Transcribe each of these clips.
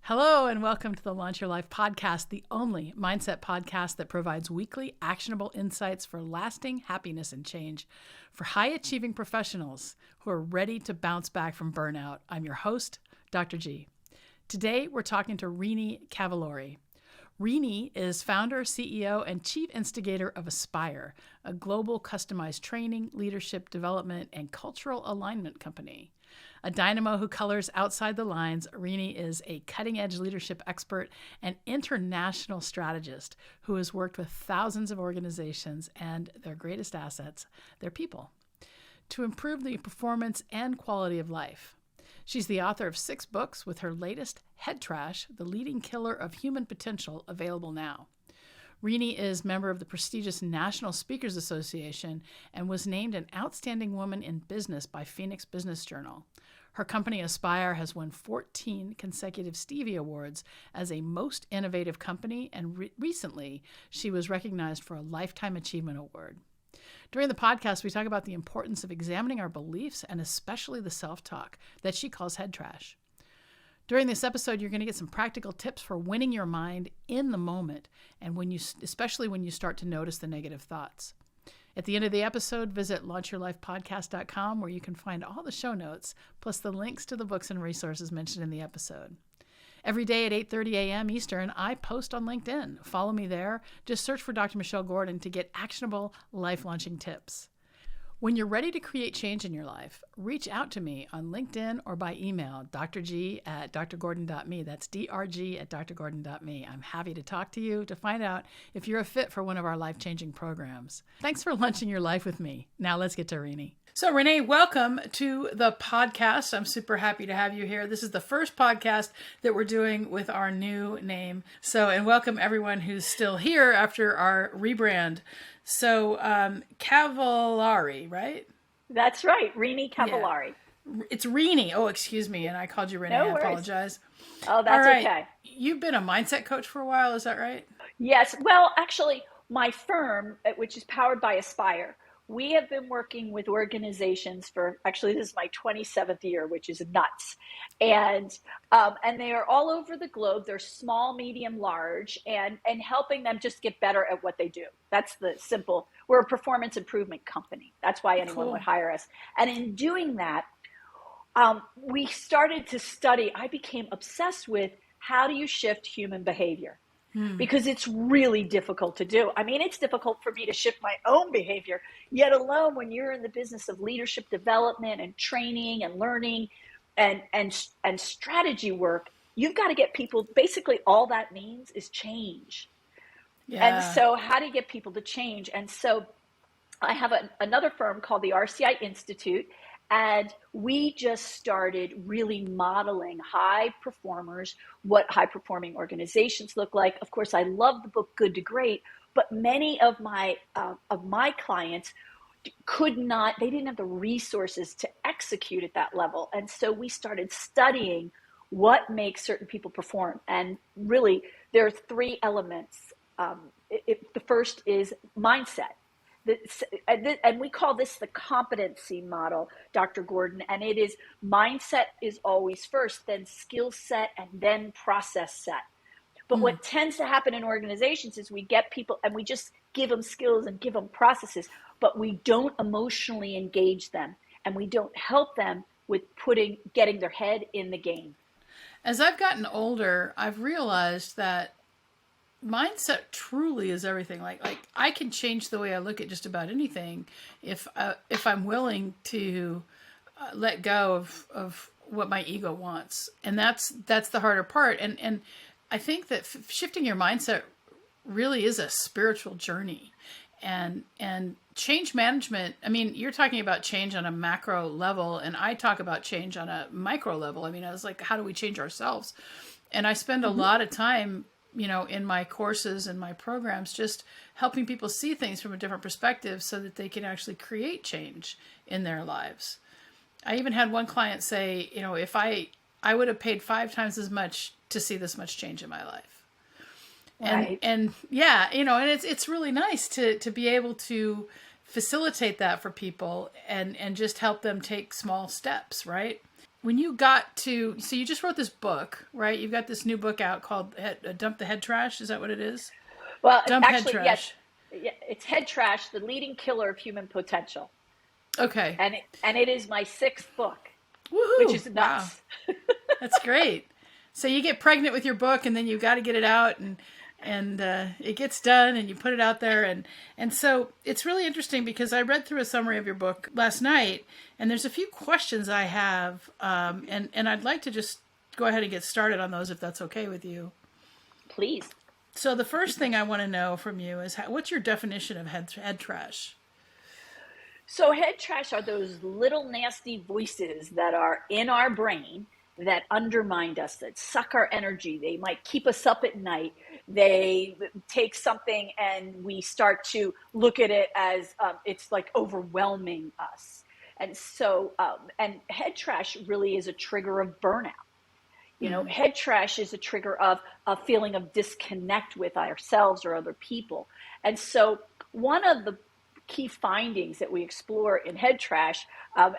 Hello and welcome to the Launch Your Life podcast, the only mindset podcast that provides weekly actionable insights for lasting happiness and change for high-achieving professionals who are ready to bounce back from burnout. I'm your host, Dr. G. Today, we're talking to Renie Cavallari. Renie is founder, CEO, and chief instigator of Aspire, a global customized training, leadership development, and cultural alignment company. A dynamo who colors outside the lines, Renie is a cutting-edge leadership expert and international strategist who has worked with thousands of organizations and their greatest assets, their people, to improve the performance and quality of life. She's the author of 6 books, with her latest, Head Trash, The Leading Killer of Human Potential, available now. Renie is member of the prestigious National Speakers Association and was named an Outstanding Woman in Business by Phoenix Business Journal. Her company, Aspire, has won 14 consecutive Stevie Awards as a most innovative company, and recently she was recognized for a Lifetime Achievement Award. During the podcast, we talk about the importance of examining our beliefs and especially the self-talk that she calls head trash. During this episode, you're going to get some practical tips for winning your mind in the moment, and especially when you start to notice the negative thoughts. At the end of the episode, visit launchyourlifepodcast.com, where you can find all the show notes, plus the links to the books and resources mentioned in the episode. Every day at 8:30 a.m. Eastern, I post on LinkedIn. Follow me there. Just search for Dr. Michelle Gordon to get actionable life-launching tips. When you're ready to create change in your life, reach out to me on LinkedIn or by email, drg@drgordon.me. That's drg@drgordon.me. I'm happy to talk to you to find out if you're a fit for one of our life-changing programs. Thanks for launching your life with me. Now let's get to Renie. So Renie, welcome to the podcast. I'm super happy to have you here. This is the first podcast that we're doing with our new name. And welcome everyone who's still here after our rebrand. So, Cavallari, right? That's right. Renie Cavallari. Yeah. It's Renie. Oh, excuse me. And I called you Renie. No I worries. apologize. Oh, that's all right. Okay. You've been a mindset coach for a while. Is that right? Yes. Well, actually, my firm, which is powered by Aspire, we have been working with organizations for, actually, this is my 27th year, which is nuts. And they are all over the globe. They're small, medium, large, and helping them just get better at what they do. That's the simple. We're a performance improvement company. That's why anyone would hire us. And in doing that, we started to study. I became obsessed with how do you shift human behavior? Because it's really difficult to do. I mean, it's difficult for me to shift my own behavior, yet alone when you're in the business of leadership development and training and learning and strategy work, you've got to get people, basically all that means is change. Yeah. And so how do you get people to change? And so I have another firm called the RCI Institute, and we just started really modeling high performers, what high performing organizations look like. Of course, I love the book Good to Great, but many of my clients they didn't have the resources to execute at that level. And so we started studying what makes certain people perform. And really, there are 3 elements. The first is mindset. And we call this the competency model, Dr. Gordon, and it is mindset is always first, then skill set, and then process set. But what tends to happen in organizations is we get people and we just give them skills and give them processes, but we don't emotionally engage them, and we don't help them with getting their head in the game. As I've gotten older, I've realized that mindset truly is everything. Like I can change the way I look at just about anything if I'm willing to let go of what my ego wants, and that's the harder part. And I think that shifting your mindset really is a spiritual journey, and change management. I mean, you're talking about change on a macro level, and I talk about change on a micro level. I mean, I was like, how do we change ourselves? And I spend a lot of time, in my courses and my programs, just helping people see things from a different perspective so that they can actually create change in their lives. I even had one client say, if I would have paid 5 times as much to see this much change in my life. Right. And yeah, and it's really nice to be able to facilitate that for people and just help them take small steps, right? when you got to, so you just wrote this book, right? You've got this new book out called Dump the Head Trash. Is that what it is? Well, Dump Head actually, yes, Trash. yeah, it's Head Trash, the leading killer of human potential, Okay. and it is my sixth book, which Woohoo. is Wow. nuts. That's great. So you get pregnant with your book, and then you got to get it out, and it gets done, and you put it out there, and so it's really interesting because I read through a summary of your book last night, and there's a few questions I have, and I'd like to just go ahead and get started on those if that's okay with you. Please. So the first thing I want to know from you is what's your definition of head trash? So head trash are those little nasty voices that are in our brain that undermine us, that suck our energy. They might keep us up at night. They take something and we start to look at it as it's like overwhelming us. And so, and head trash really is a trigger of burnout. Head trash is a trigger of a feeling of disconnect with ourselves or other people. And so one of the key findings that we explore in head trash, and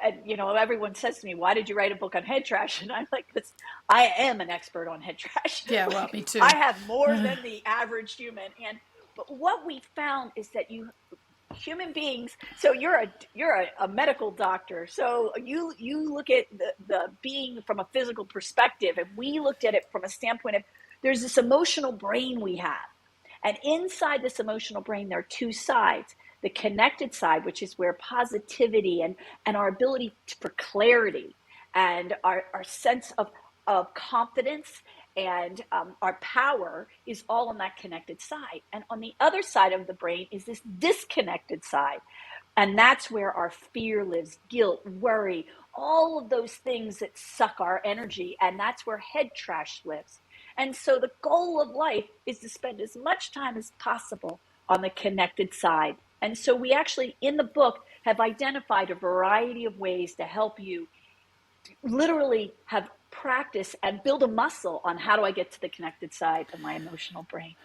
everyone says to me, why did you write a book on head trash? And I'm like, I am an expert on head trash. Yeah, well, me too. I have more than the average human. But what we found is that human beings, so you're a medical doctor, so you look at the being from a physical perspective, and we looked at it from a standpoint of there's this emotional brain we have, and inside this emotional brain there are two sides: the connected side, which is where positivity and our ability for clarity and our sense of confidence and our power is all on that connected side. And on the other side of the brain is this disconnected side. And that's where our fear lives, guilt, worry, all of those things that suck our energy. And that's where head trash lives. And so the goal of life is to spend as much time as possible on the connected side. And so we actually, in the book, have identified a variety of ways to help you literally have practice and build a muscle on how do I get to the connected side of my emotional brain.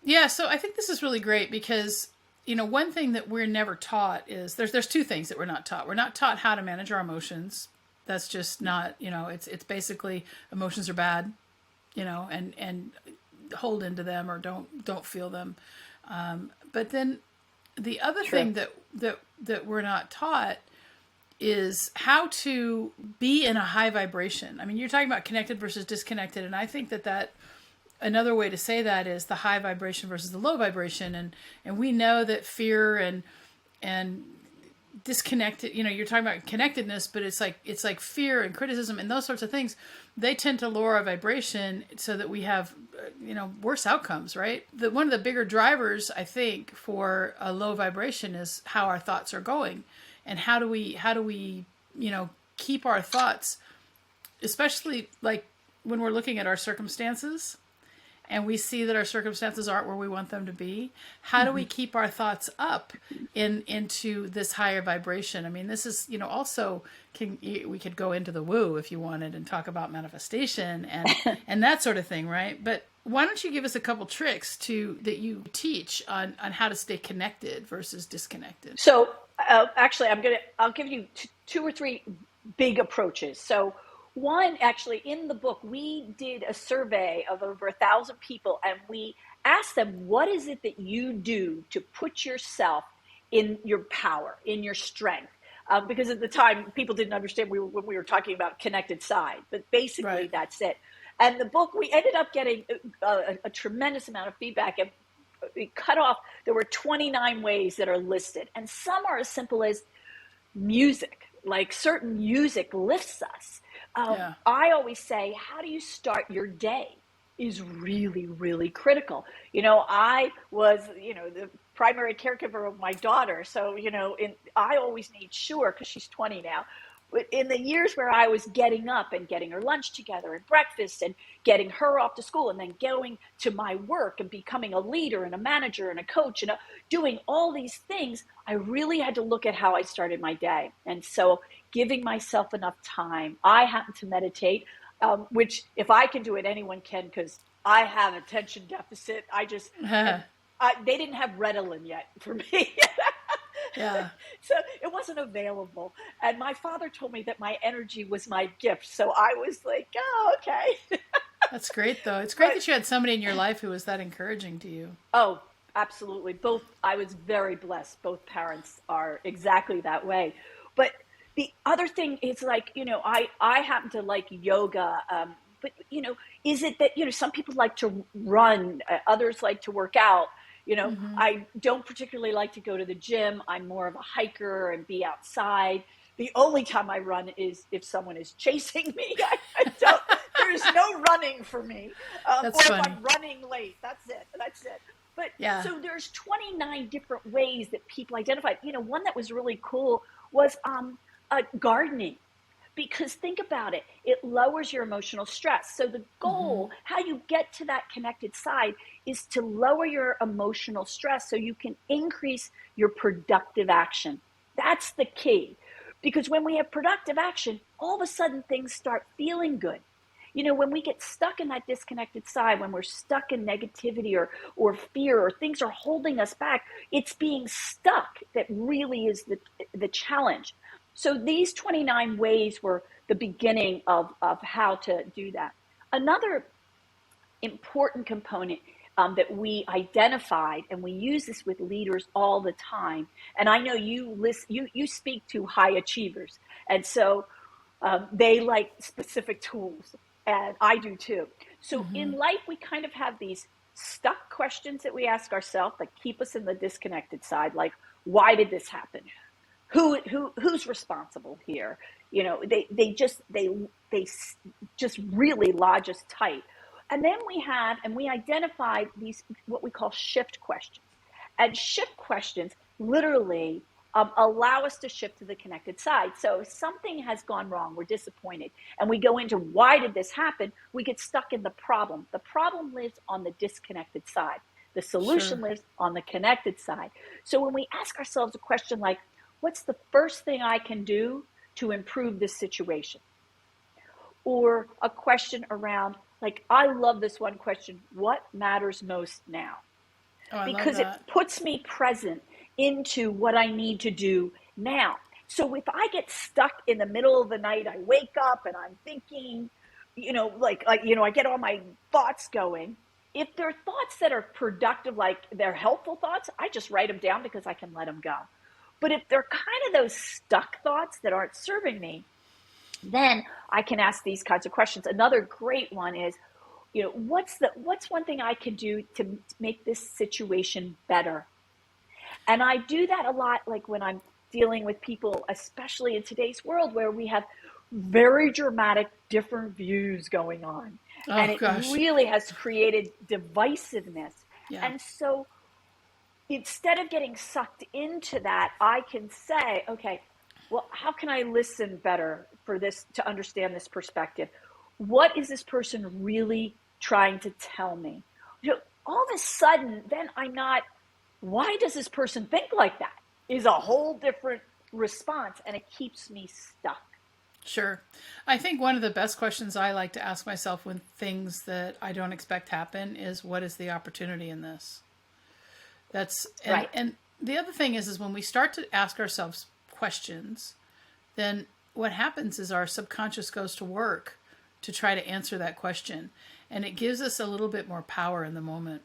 Yeah, so I think this is really great because, one thing that we're never taught is there's two things that we're not taught. We're not taught how to manage our emotions. That's just not, it's basically emotions are bad, and hold into them or don't feel them. But then the other thing that we're not taught is how to be in a high vibration. I mean, you're talking about connected versus disconnected, and I think that another way to say that is the high vibration versus the low vibration, and we know that fear and disconnected, you're talking about connectedness, but it's like fear and criticism and those sorts of things, they tend to lower our vibration so that we have worse outcomes, right? One of the bigger drivers, I think, for a low vibration is how our thoughts are going. And how do we keep our thoughts, especially like when we're looking at our circumstances and we see that our circumstances aren't where we want them to be. How do we keep our thoughts up into this higher vibration? I mean, this is, also we could go into the woo if you wanted and talk about manifestation and that sort of thing, right? But why don't you give us a couple tricks that you teach on how to stay connected versus disconnected? So actually, I'll give you two or three big approaches. So one, actually, in the book, we did a survey of over 1,000 people, and we asked them, what is it that you do to put yourself in your power, in your strength? Because at the time, people didn't understand when we were talking about connected side, but basically Right. That's it. And the book, we ended up getting a tremendous amount of feedback, and we cut off, there were 29 ways that are listed. And some are as simple as music, like certain music lifts us. I always say, how do you start your day is really, really critical. I was, the primary caregiver of my daughter. So, I always made sure, because she's 20 now, but in the years where I was getting up and getting her lunch together and breakfast and getting her off to school and then going to my work and becoming a leader and a manager and a coach and doing all these things, I really had to look at how I started my day. And so giving myself enough time. I happen to meditate, which if I can do it, anyone can, because I have attention deficit. They didn't have Ritalin yet for me. Yeah. So it wasn't available. And my father told me that my energy was my gift. So I was like, oh, okay. That's great, though. It's great But that you had somebody in your life who was that encouraging to you. oh, absolutely. Both, I was very blessed. Both parents are exactly that way. But the other thing is like, I happen to like yoga. But, is it that, some people like to run, others like to work out. Mm-hmm. I don't particularly like to go to the gym. I'm more of a hiker and be outside. The only time I run is if someone is chasing me. I don't, there's no running for me. That's Or if funny. I'm running late, that's it. That's it. But Yeah. so there's 29 different ways that people identified. One that was really cool was gardening. Because think about it, it lowers your emotional stress. So the Mm-hmm. goal, how you get to that connected side, is to lower your emotional stress so you can increase your productive action. That's the key. Because when we have productive action, all of a sudden things start feeling good. When we get stuck in that disconnected side, when we're stuck in negativity or fear, or things are holding us back, it's being stuck that really is the challenge. So these 29 ways were the beginning of how to do that. Another important component that we identified, and we use this with leaders all the time. And I know you speak to high achievers, and so they like specific tools, and I do too. So Mm-hmm. in life, we kind of have these stuck questions that we ask ourselves that keep us in the disconnected side, like, why did this happen? Who's responsible here? They just really lodge us tight. And then we identified these, what we call shift questions. And shift questions literally allow us to shift to the connected side. So if something has gone wrong, we're disappointed, and we go into why did this happen, we get stuck in the problem. The problem lives on the disconnected side. The solution Sure. lives on the connected side. So when we ask ourselves a question like, what's the first thing I can do to improve this situation? Or a question around, like, I love this one question, what matters most now? Oh, I love Because it that. puts me present into what I need to do now. So if I get stuck in the middle of the night, I wake up and I'm thinking, I get all my thoughts going. If they're thoughts that are productive, like they're helpful thoughts, I just write them down because I can let them go. But if they're kind of those stuck thoughts that aren't serving me, then I can ask these kinds of questions. Another great one is, what's one thing I can do to make this situation better? And I do that a lot, like when I'm dealing with people, especially in today's world where we have very dramatic different views going on. And Oh, it gosh. really has created divisiveness. Yeah. And so instead of getting sucked into that, I can say, okay, well, how can I listen better for this to understand this perspective? What is this person really trying to tell me? All of a sudden, then I'm not, why does this person think like that? Is a whole different response, and it keeps me stuck. Sure. I think one of the best questions I like to ask myself when things that I don't expect happen is, what is the opportunity in this? That's Right. and the other thing is when we start to ask ourselves questions, then what happens is our subconscious goes to work to try to answer that question, and it gives us a little bit more power in the moment.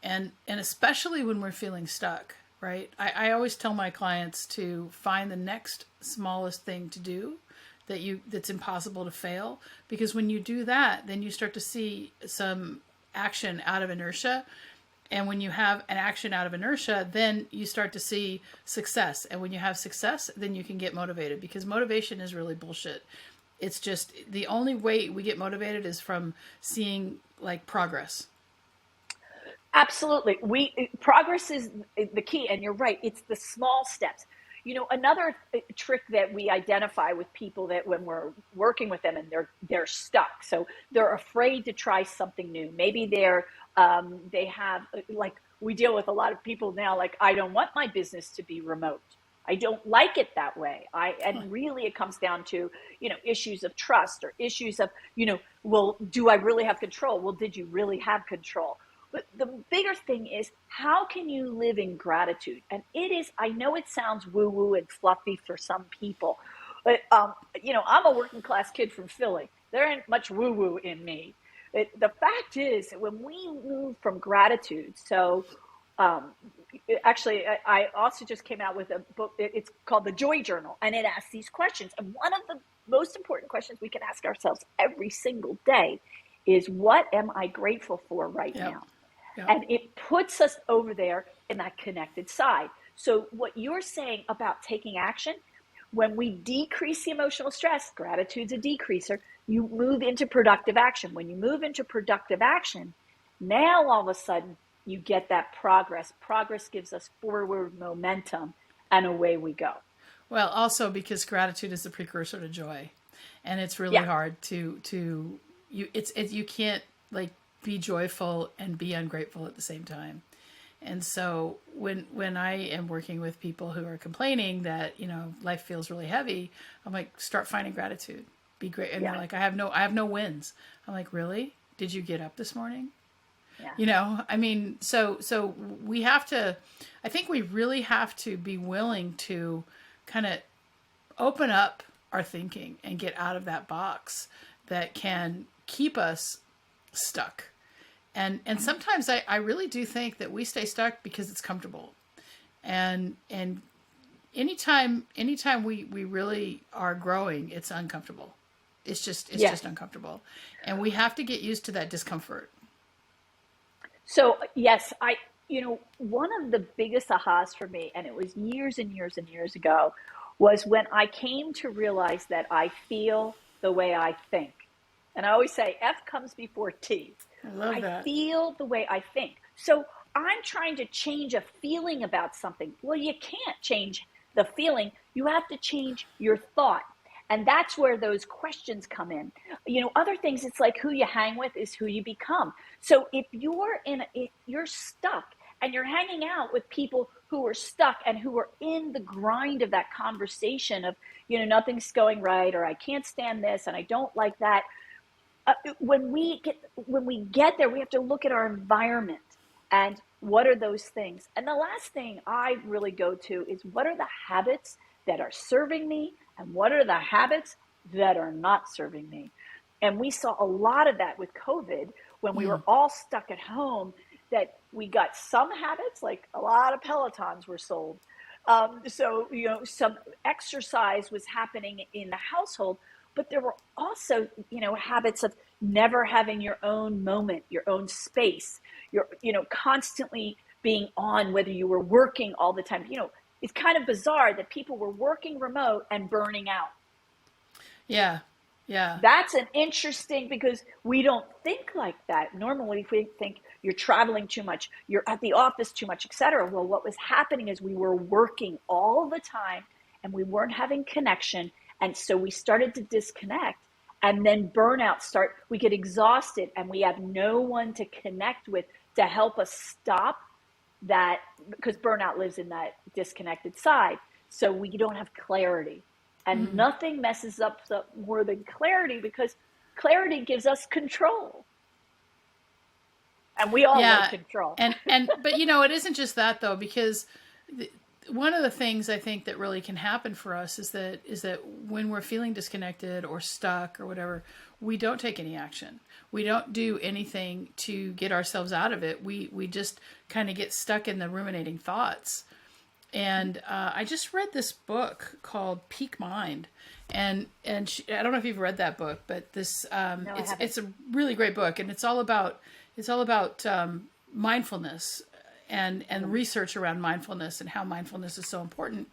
And especially when we're feeling stuck, right? I always tell my clients to find the next smallest thing to do that's impossible to fail, because when you do that, then you start to see some action out of inertia. And when you have an action out of inertia, then you start to see success. And when you have success, then you can get motivated, because motivation is really bullshit. It's just the only way we get motivated is from seeing like progress. Absolutely. Progress is the key, and you're right. It's the small steps. Another trick that we identify with people, that when we're working with them and they're stuck, so they're afraid to try something new. Maybe they have, like, we deal with a lot of people now, like, I don't want my business to be remote. I don't like it that way. And really it comes down to, issues of trust, or issues of, well, do I really have control? Well, did you really have control? But the bigger thing is, how can you live in gratitude? And it is, I know it sounds woo woo and fluffy for some people, but, I'm a working class kid from Philly. There ain't much woo woo in me. The fact is, when we move from gratitude, so um, actually, I also just came out with a book. It's called The Joy Journal, and it asks these questions. And one of the most important questions we can ask ourselves every single day is, what am I grateful for right Yep. now? Yep. And it puts us over there in that connected side. So what you're saying about taking action, when we decrease the emotional stress, gratitude's a decreaser, you move into productive action. When you move into productive action, now all of a sudden you get that progress. Progress gives us forward momentum, and away we go. Well, also because gratitude is the precursor to joy, and it's really Yeah. hard you can't like be joyful and be ungrateful at the same time. And so when I am working with people who are complaining that, life feels really heavy, I'm like, start finding gratitude. Be great. And they're Yeah. like, I have no wins. I'm like, really? Did you get up this morning? Yeah. I mean, so we have to, I think we really have to be willing to kind of open up our thinking and get out of that box that can keep us stuck. And sometimes I really do think that we stay stuck because it's comfortable. And anytime we really are growing, it's uncomfortable. It's Yeah. just uncomfortable. And we have to get used to that discomfort. So yes, one of the biggest ahas for me, and it was years and years and years ago, was when I came to realize that I feel the way I think. And I always say F comes before T. I love I that. feel the way I think. So I'm trying to change a feeling about something. Well, you can't change the feeling. You have to change your thought. And that's where those questions come in. Other things, it's like who you hang with is who you become. So if you're stuck and you're hanging out with people who are stuck and who are in the grind of that conversation of, nothing's going right, or I can't stand this and I don't like that. When we get there, we have to look at our environment and what are those things. And the last thing I really go to is, what are the habits that are serving me and what are the habits that are not serving me. And we saw a lot of that with COVID when we were Mm. all stuck at home, that we got some habits, like a lot of Pelotons were sold. So, some exercise was happening in the household, but there were also, habits of never having your own moment, your own space, constantly being on, whether you were working all the time. It's kind of bizarre that people were working remote and burning out. Yeah. Yeah. That's an interesting, because we don't think like that. Normally, we think you're traveling too much, you're at the office too much, etc. Well, what was happening is we were working all the time and we weren't having connection. And so we started to disconnect, and then we get exhausted and we have no one to connect with to help us stop that, because burnout lives in that disconnected side. So we don't have clarity. And Mm. nothing messes up more than clarity, because clarity gives us control. And we all like Yeah. control. But it isn't just that though, because one of the things I think that really can happen for us is that when we're feeling disconnected or stuck or whatever, we don't take any action. We don't do anything to get ourselves out of it. We just kind of get stuck in the ruminating thoughts. And I just read this book called Peak Mind, and I don't know if you've read that book, but No, I it's haven't. it's a really great book, and it's all about mindfulness and research around mindfulness and how mindfulness is so important.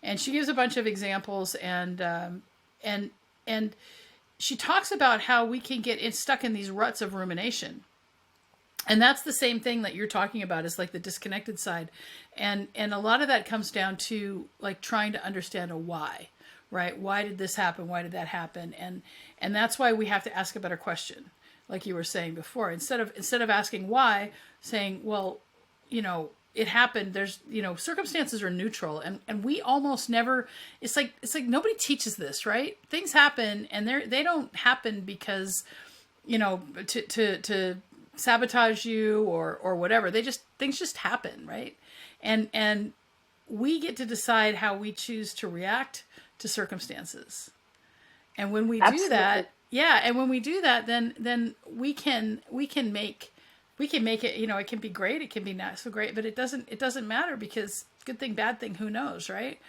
And she gives a bunch of examples, and she talks about how we can get stuck in these ruts of rumination. And that's the same thing that you're talking about, is like the disconnected side. And a lot of that comes down to like trying to understand a why, right? Why did this happen? Why did that happen? And that's why we have to ask a better question, like you were saying before. Instead of asking why, saying, well, it happened. There's, circumstances are neutral, and we almost never, it's like nobody teaches this, right? Things happen, and they don't happen because, to sabotage you or whatever. Things just happen, right? And we get to decide how we choose to react to circumstances. And when we do that, and when we do that, then we can make it, it can be great, it can be not so great, but it doesn't matter, because good thing, bad thing, who knows, right?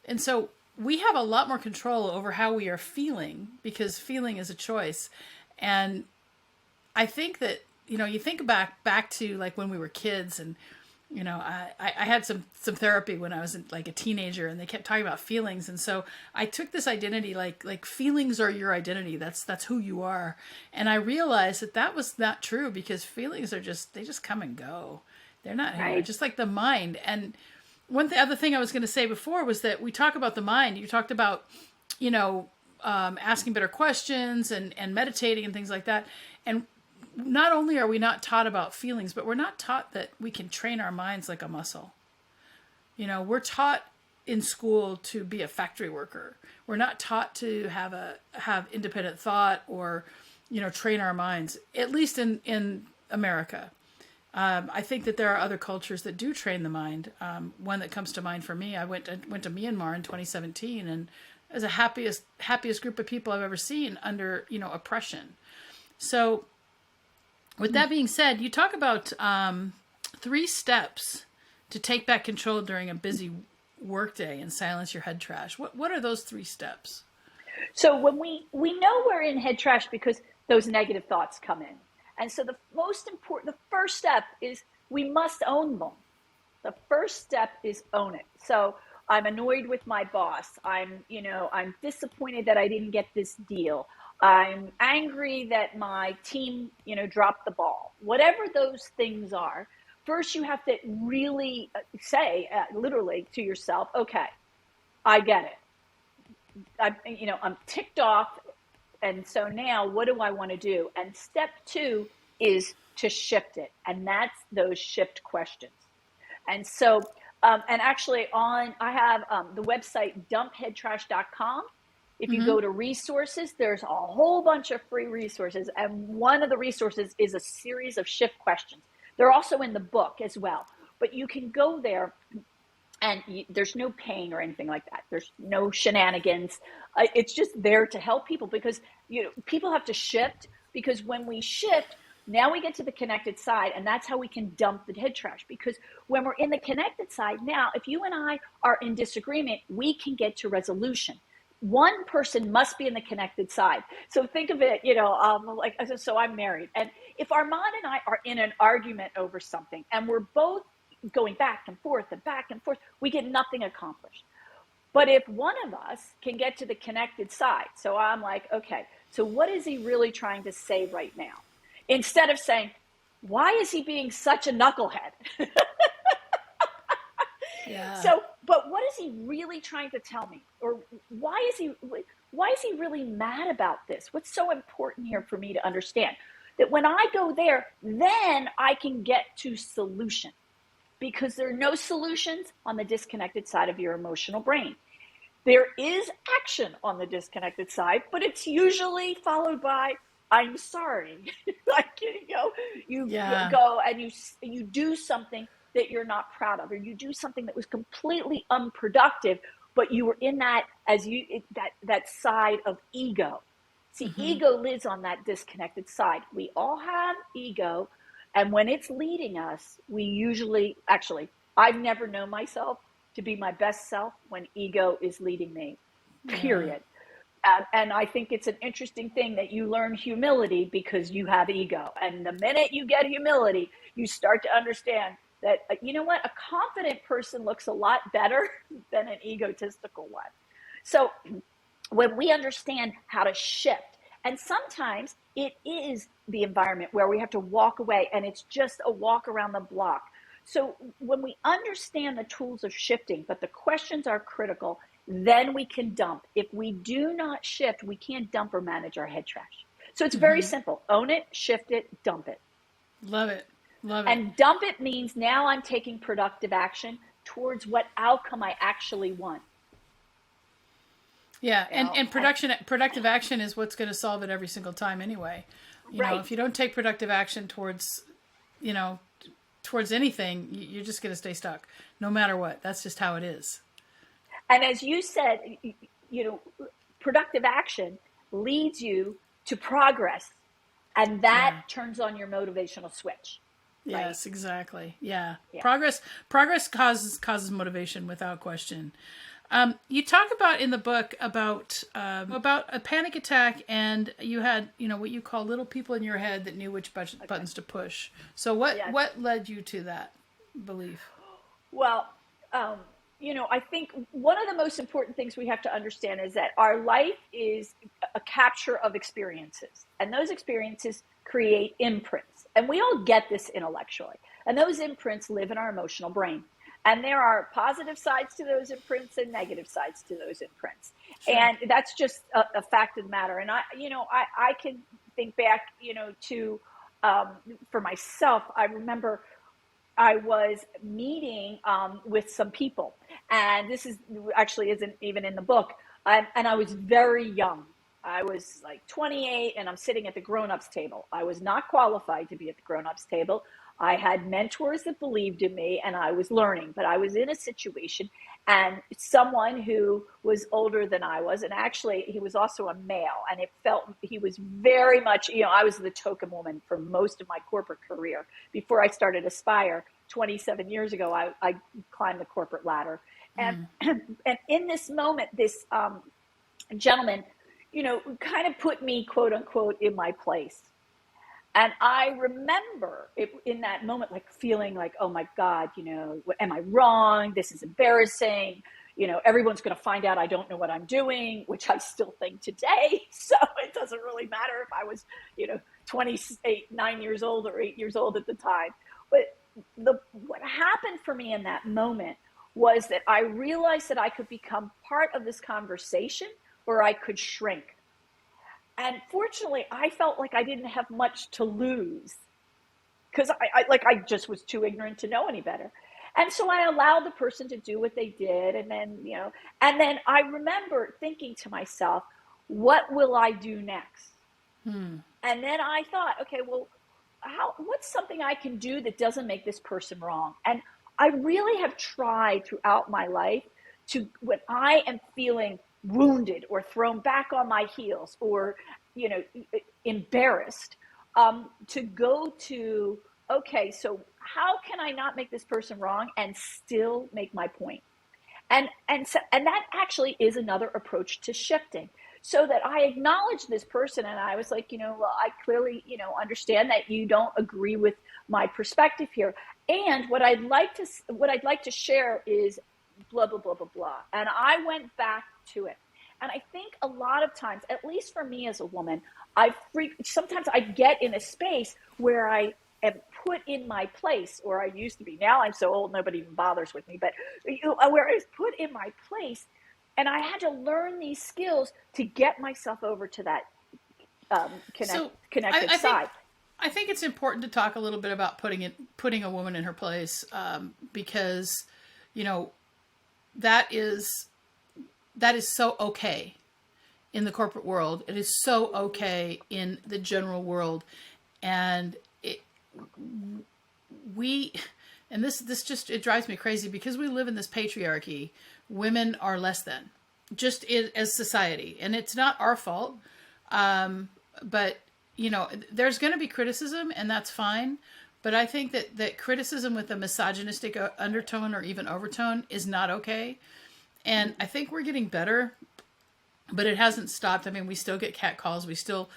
And so we have a lot more control over how we are feeling, because feeling is a choice. And I think that, you think back to like when we were kids, and I had some therapy when I was like a teenager, and they kept talking about feelings. And so I took this identity, like feelings are your identity. That's who you are. And I realized that was not true, because feelings they just come and go. They're not here, just like the mind. And other thing I was going to say before was that we talk about the mind. You talked about, asking better questions and meditating and things like that. And not only are we not taught about feelings, but we're not taught that we can train our minds like a muscle. We're taught in school to be a factory worker. We're not taught to have independent thought or, train our minds, at least in America. I think that there are other cultures that do train the mind. One that comes to mind for me, I went to Myanmar in 2017, and it was the happiest group of people I've ever seen under, oppression. So with that being said, you talk about 3 steps to take back control during a busy workday and silence your head trash. What are those 3 steps? So when we know we're in head trash because those negative thoughts come in. And so the first step is we must own them. The first step is own it. So I'm annoyed with my boss. I'm disappointed that I didn't get this deal. I'm angry that my team, dropped the ball. Whatever those things are, first you have to really say, literally to yourself, okay, I get it. I'm ticked off. And so now what do I want to do? And step 2 is to shift it. And that's those shift questions. And so, and actually I have the website dumpheadtrash.com. If you go to resources, there's a whole bunch of free resources. And one of the resources is a series of shift questions. They're also in the book as well. But you can go there, and there's no pain or anything like that. There's no shenanigans. It's just there to help people, because people have to shift, because when we shift, now we get to the connected side, and that's how we can dump the head trash. Because when we're in the connected side, now, if you and I are in disagreement, we can get to resolution. One person must be in the connected side. So think of it, so I'm married. And if Armand and I are in an argument over something, and we're both going back and forth, we get nothing accomplished. But if one of us can get to the connected side, so I'm like, okay, so what is he really trying to say right now? Instead of saying, why is he being such a knucklehead? Yeah. So, but what is he really trying to tell me? Or why is he really mad about this? What's so important here for me to understand? That when I go there, then I can get to solution. Because there are no solutions on the disconnected side of your emotional brain. There is action on the disconnected side, but it's usually followed by, I'm sorry. You go and you do something that you're not proud of, or you do something that was completely unproductive, but you were in that that side of ego. See, ego lives on that disconnected side. We all have ego, and when it's leading us, we usually, I've never known myself to be my best self when ego is leading me, period. And I think it's an interesting thing that you learn humility because you have ego. And the minute you get humility, you start to understand that, a confident person looks a lot better than an egotistical one. So when we understand how to shift, and sometimes it is the environment where we have to walk away, and it's just a walk around the block. So when we understand the tools of shifting, but the questions are critical, then we can dump. If we do not shift, we can't dump or manage our head trash. So it's very simple. Own it, shift it, dump it. Love it. And dump it means now I'm taking productive action towards what outcome I actually want. Yeah, and productive action is what's going to solve it every single time anyway. You know, Right. if you don't take productive action towards, you know, towards anything, you're just going to stay stuck no matter what. That's just how it is. And as you said, you know, productive action leads you to progress, and that Yeah. turns on your motivational switch, right? Yes, exactly. Yeah. Yeah. Progress causes motivation without question. You talk about in the book about a panic attack, and you had, you know, what you call little people in your head that knew which Okay. buttons to push. So what Yes. what led you to that belief? Well, um, you know, I think one of the most important things we have to understand is that our life is a capture of experiences, and those experiences create imprints. And we all get this intellectually. And those imprints live in our emotional brain. And there are positive sides to those imprints and negative sides to those imprints. Sure. And that's just a fact of the matter. And I can think back, to for myself, I remember I was meeting with some people, and this is actually isn't even in the book. And I was very young. I was like 28, and I'm sitting at the grown-ups table. I was not qualified to be at the grown-ups table. I had mentors that believed in me, and I was learning. But I was in a situation, and someone who was older than I was, and actually he was also a male, and it felt he was very much, I was the token woman for most of my corporate career. Before I started Aspire 27 years ago, I climbed the corporate ladder. And, and in this moment, this gentleman, kind of put me, quote unquote, in my place. And I remember it in that moment, like feeling like, oh my God, am I wrong? This is embarrassing. Everyone's going to find out I don't know what I'm doing, which I still think today. So it doesn't really matter if I was, 28, 9 years old or 8 years old at the time. But what happened for me in that moment was that I realized that I could become part of this conversation or I could shrink. And fortunately, I felt like I didn't have much to lose because I just was too ignorant to know any better. And so I allowed the person to do what they did. And then I remember thinking to myself, what will I do next? And then I thought, okay, well, what's something I can do that doesn't make this person wrong? And I really have tried throughout my life to, when I am feeling wounded or thrown back on my heels or, embarrassed, to go to, okay, so how can I not make this person wrong and still make my point? And that actually is another approach to shifting, so that I acknowledge this person and I was like, well, I clearly, understand that you don't agree with my perspective here. And what I'd like to share is blah, blah, blah, blah, blah. And I went back to it. And I think a lot of times, at least for me as a woman, sometimes I get in a space where I am put in my place, or I used to be. Now I'm so old, nobody even bothers with me, but where I was put in my place, and I had to learn these skills to get myself over to that connected side. I think it's important to talk a little bit about putting a woman in her place, because, that is so okay in the corporate world. It is so okay in the general world, and it drives me crazy because we live in this patriarchy. Women are less than, just as society, and it's not our fault. But there's going to be criticism, and that's fine. But I think that criticism with a misogynistic undertone or even overtone is not okay. And I think we're getting better, but it hasn't stopped. I mean, we still get cat calls. We still,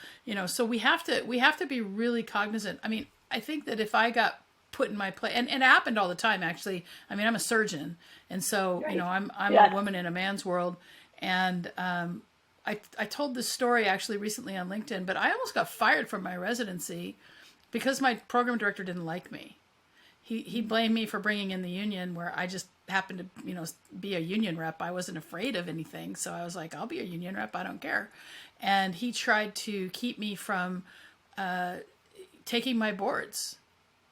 so we have to be really cognizant. I mean, I think that if I got put in my place, and it happened all the time, actually. I mean, I'm a surgeon, and so, Right. I'm Yeah. a woman in a man's world. And, I told this story actually recently on LinkedIn, but I almost got fired from my residency because my program director didn't like me. He blamed me for bringing in the union, where I just happened to, be a union rep. I wasn't afraid of anything. So I was like, I'll be a union rep. I don't care. And he tried to keep me from taking my boards.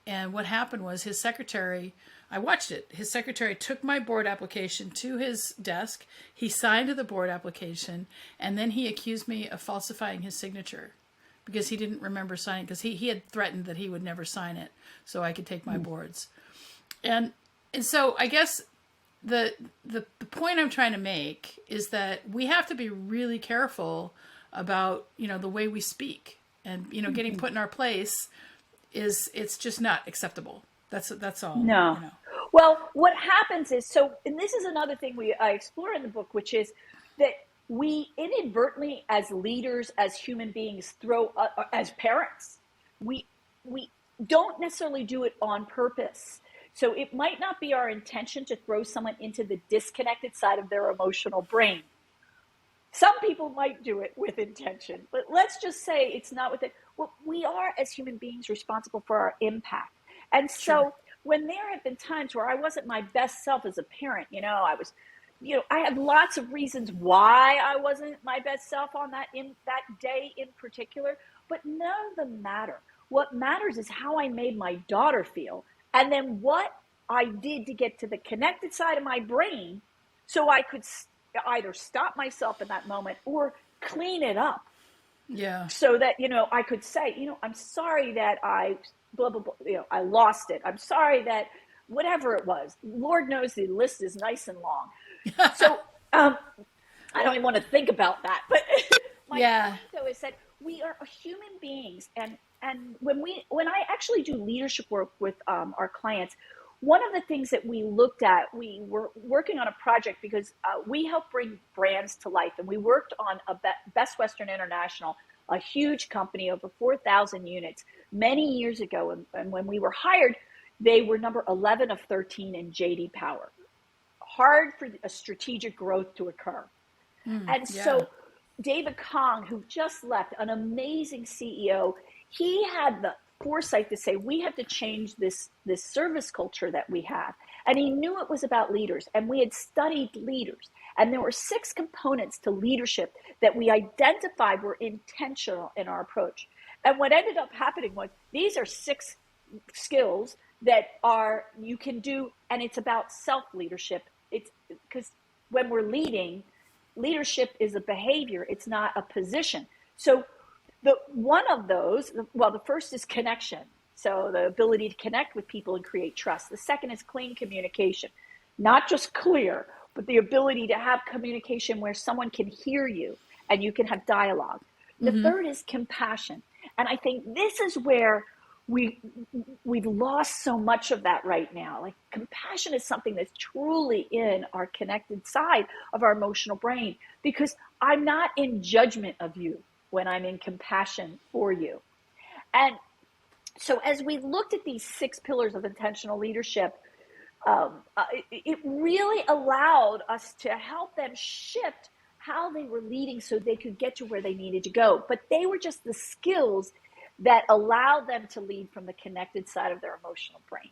And what happened was his secretary, I watched it. His secretary took my board application to his desk. He signed the board application, and then he accused me of falsifying his signature because he didn't remember signing, because he had threatened that he would never sign it so I could take my boards. And so I guess the point I'm trying to make is that we have to be really careful about, the way we speak, and, getting put in our place it's just not acceptable. That's all. No. Well, what happens is, and this is another thing I explore in the book, which is that we inadvertently, as leaders, as human beings, as parents, we don't necessarily do it on purpose. So it might not be our intention to throw someone into the disconnected side of their emotional brain. Some people might do it with intention, but let's just say it's not with it. Well, we are, as human beings, responsible for our impact. And so when there have been times where I wasn't my best self as a parent, I was, I had lots of reasons why I wasn't my best self on that day in particular, but none of them matter. What matters is how I made my daughter feel, and then what I did to get to the connected side of my brain so I could either stop myself in that moment or clean it up. Yeah. So that, I could say, I'm sorry that I blah, blah, blah, I lost it. I'm sorry that whatever it was. Lord knows the list is nice and long. So I don't even want to think about that. But my point, though, is that we are human beings. And when I actually do leadership work with our clients, one of the things that we looked at, we were working on a project because we help bring brands to life. And we worked on Best Western International, a huge company, over 4,000 units, many years ago. And when we were hired, they were number 11 of 13 in JD Power. Hard for a strategic growth to occur. So David Kong, who just left, an amazing CEO, he had the foresight to say, we have to change this service culture that we have. And he knew it was about leaders. And we had studied leaders. And there were 6 components to leadership that we identified were intentional in our approach. And what ended up happening was, these are 6 skills that you can do, and it's about self-leadership. It's because when we're leading, leadership is a behavior. It's not a position. So one of those, the first is connection. So the ability to connect with people and create trust. The second is clean communication, not just clear, but the ability to have communication where someone can hear you and you can have dialogue. The third is compassion. And I think this is where we've lost so much of that right now. Like, compassion is something that's truly in our connected side of our emotional brain, because I'm not in judgment of you when I'm in compassion for you. And so as we looked at these 6 pillars of intentional leadership, it really allowed us to help them shift how they were leading so they could get to where they needed to go. But they were just the skills that allowed them to lead from the connected side of their emotional brain.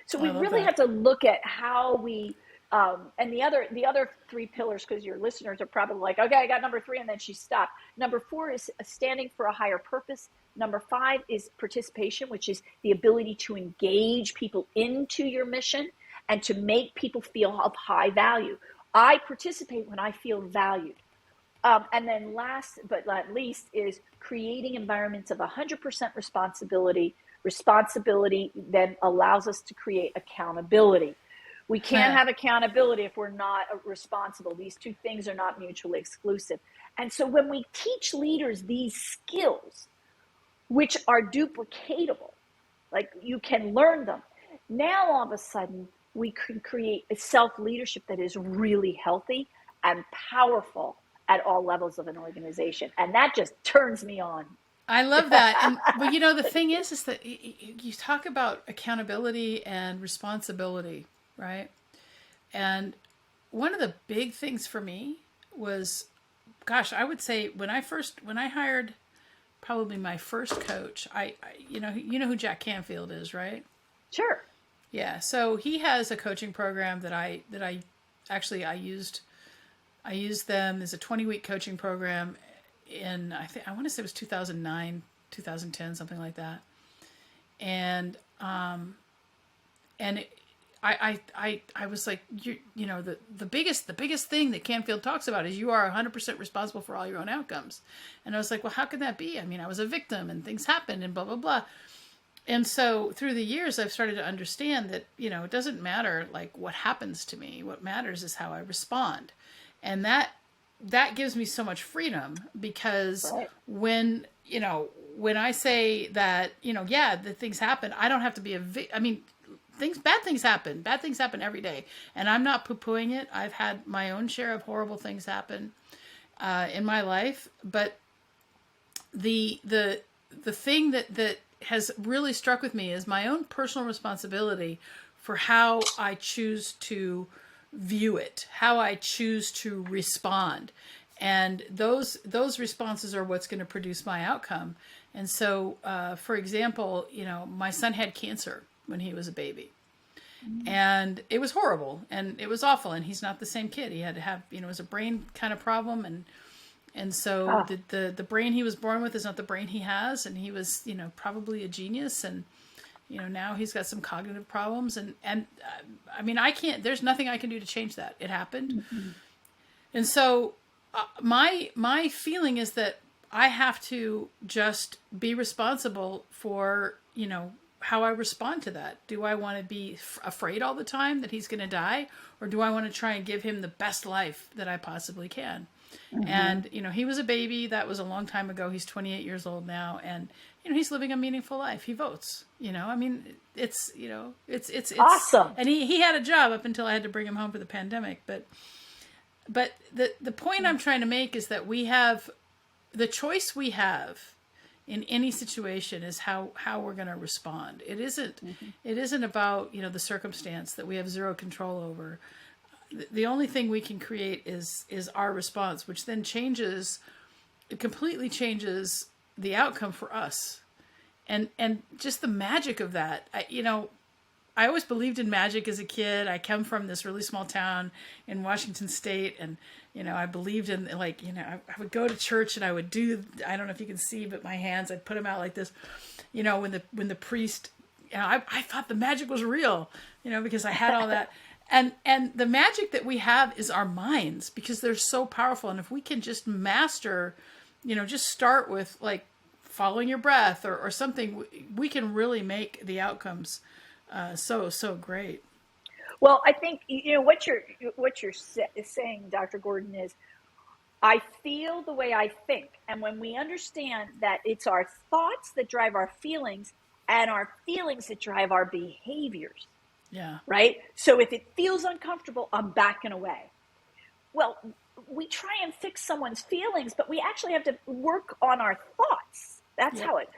So we really have to look at how we, and the other 3 pillars, because your listeners are probably like, okay, I got number 3, and then she stopped. Number 4 is standing for a higher purpose. Number 5 is participation, which is the ability to engage people into your mission and to make people feel of high value. I participate when I feel valued. And then last but not least is creating environments of 100% responsibility. Responsibility then allows us to create accountability. We can't have accountability if we're not responsible. These 2 things are not mutually exclusive. And so when we teach leaders these skills, which are duplicatable, like you can learn them, now all of a sudden we can create a self-leadership that is really healthy and powerful at all levels of an organization. And that just turns me on. I love that. But the thing is that you talk about accountability and responsibility, right? And one of the big things for me was, I would say when I hired probably my first coach, you know who Jack Canfield is, right? Sure. Yeah. So he has a coaching program that I used them. There's a 20-week coaching program in, I want to say it was 2009, 2010, something like that. And I was like, you know, the biggest thing that Canfield talks about is you are 100% responsible for all your own outcomes. And I was like, well, how can that be? I mean, I was a victim and things happened and blah, blah, blah. And so through the years, I've started to understand that, you know, it doesn't matter like what happens to me. What matters is how I respond. And that gives me so much freedom, because Right. when, you know, when I say that, you know, yeah, the things happen, I don't have to be I mean, bad things happen. Bad things happen every day. And I'm not poo-pooing it. I've had my own share of horrible things happen in my life. But the thing that has really struck with me is my own personal responsibility for how I choose to view it, how I choose to respond. And those responses are what's going to produce my outcome. And so, for example, you know, my son had cancer when he was a baby. And it was horrible and it was awful. And he's not the same kid. He had to have, you know, it was a brain kind of problem. And so the brain he was born with is not the brain he has. And he was, you know, probably a genius. And, you know, now he's got some cognitive problems. And I mean, there's nothing I can do to change that. It happened. Mm-hmm. And so my feeling is that I have to just be responsible for, you know, how I respond to that. Do I want to be afraid all the time that he's going to die? Or do I want to try and give him the best life that I possibly can? Mm-hmm. And, you know, he was a baby. That was a long time ago. He's 28 years old now. And, you know, he's living a meaningful life. He votes, you know, I mean, it's, you know, it's awesome. And he had a job up until I had to bring him home for the pandemic. But the point I'm trying to make is that the choice we have in any situation is how we're going to respond. It isn't about, you know, the circumstance that we have zero control over. The only thing we can create is our response, which then completely changes the outcome for us. And just the magic of that. I always believed in magic as a kid. I come from this really small town in Washington State, and, you know, I believed in, like, you know, I would go to church and I would do, I don't know if you can see, but my hands, I'd put them out like this, you know, when the priest, you know, I thought the magic was real, you know, because I had all that. And the magic that we have is our minds, because they're so powerful. And if we can just master, you know, just start with like following your breath or something, we can really make the outcomes so great. Well, I think, you know, what you're saying, Dr. Gordon, is I feel the way I think. And when we understand that it's our thoughts that drive our feelings and our feelings that drive our behaviors. Yeah. Right? So if it feels uncomfortable, I'm backing away. Well, we try and fix someone's feelings, but we actually have to work on our thoughts. That's how it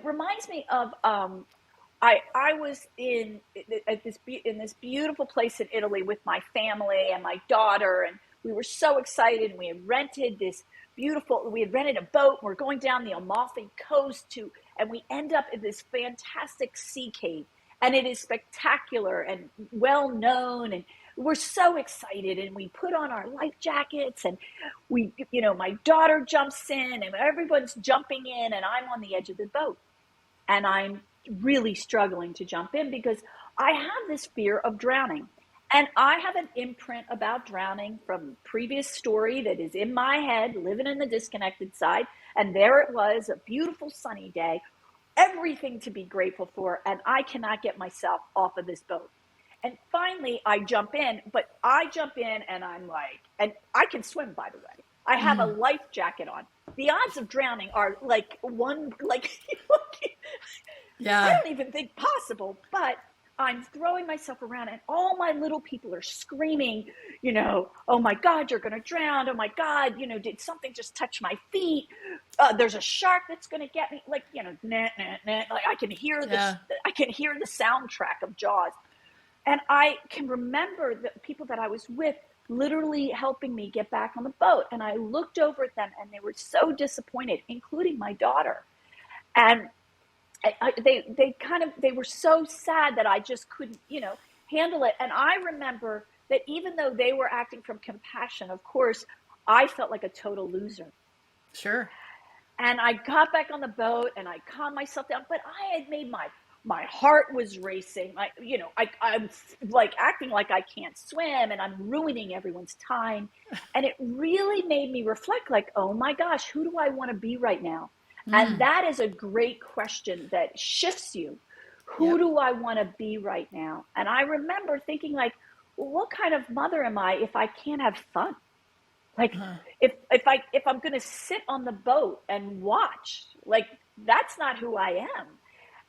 reminds me of, I was in this beautiful place in Italy with my family and my daughter, and we were so excited. And we had rented a boat. We're going down the Amalfi Coast and we end up in this fantastic sea cave, and it is spectacular and well known. And we're so excited, and we put on our life jackets, and my daughter jumps in, and everyone's jumping in, and I'm on the edge of the boat, and I'm really struggling to jump in because I have this fear of drowning. And I have an imprint about drowning from previous story that is in my head, living in the disconnected side. And there it was, a beautiful sunny day, everything to be grateful for. And I cannot get myself off of this boat. And finally I jump in, but I jump in and I'm like, and I can swim, by the way. I have a life jacket on. The odds of drowning are like yeah. I don't even think possible, but I'm throwing myself around, and all my little people are screaming, you know, oh my God, you're going to drown. Oh my God, you know, did something just touch my feet? There's a shark that's going to get me. Like, you know, nah, nah, nah. Like I can hear the soundtrack of Jaws. And I can remember the people that I was with literally helping me get back on the boat. And I looked over at them, and they were so disappointed, including my daughter. And they were so sad that I just couldn't, you know, handle it. And I remember that even though they were acting from compassion, of course, I felt like a total loser. Sure. And I got back on the boat and I calmed myself down, but I had made my my heart was racing. I'm like acting like I can't swim and I'm ruining everyone's time. And it really made me reflect like, oh my gosh, who do I want to be right now? And Mm. that is a great question that shifts you. Who Yep. do I want to be right now? And I remember thinking like, well, what kind of mother am I if I can't have fun? Like Uh-huh. if I'm going to sit on the boat and watch, like that's not who I am.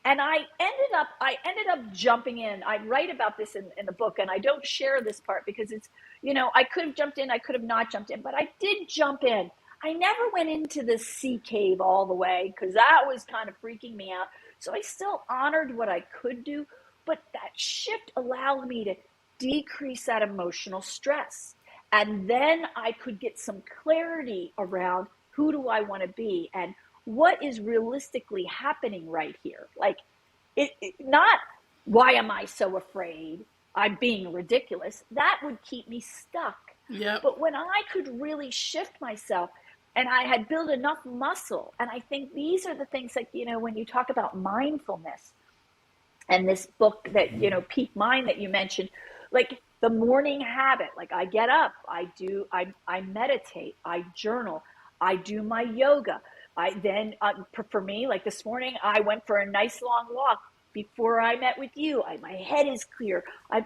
And I ended up jumping in. I write about this in the book, and I don't share this part because it's, I could have jumped in, I could have not jumped in, but I did jump in. I never went into the sea cave all the way because that was kind of freaking me out. So I still honored what I could do, but that shift allowed me to decrease that emotional stress. And then I could get some clarity around who do I want to be and what is realistically happening right here. Like, not why am I so afraid? I'm being ridiculous. That would keep me stuck. Yep. But when I could really shift myself and I had built enough muscle, and I think these are the things like, when you talk about mindfulness and this book that, Peak Mind that you mentioned, like the morning habit, like I get up, I meditate, I journal, I do my yoga. For me, like this morning, I went for a nice long walk before I met with you. My head is clear. I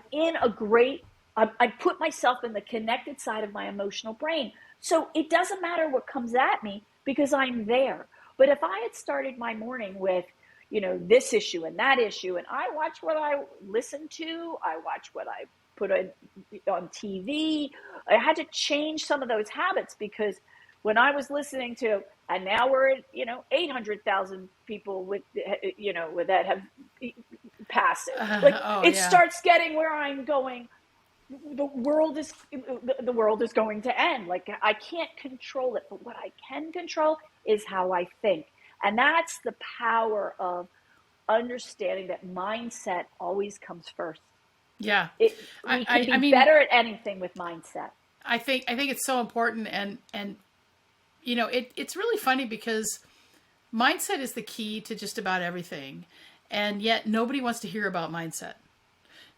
put myself in the connected side of my emotional brain. So it doesn't matter what comes at me because I'm there. But if I had started my morning with, this issue and that issue, and I watch what I listen to, I watch what I put on TV, I had to change some of those habits because when I was listening to, and now we're at, 800,000 people with that have passed it. Like Oh it yeah. starts getting where I'm going. The world is going to end. Like I can't control it, but what I can control is how I think, and that's the power of understanding that mindset always comes first. Yeah. We can I be mean, better at anything with mindset. I think it's so important, and it's really funny because mindset is the key to just about everything, and yet nobody wants to hear about mindset.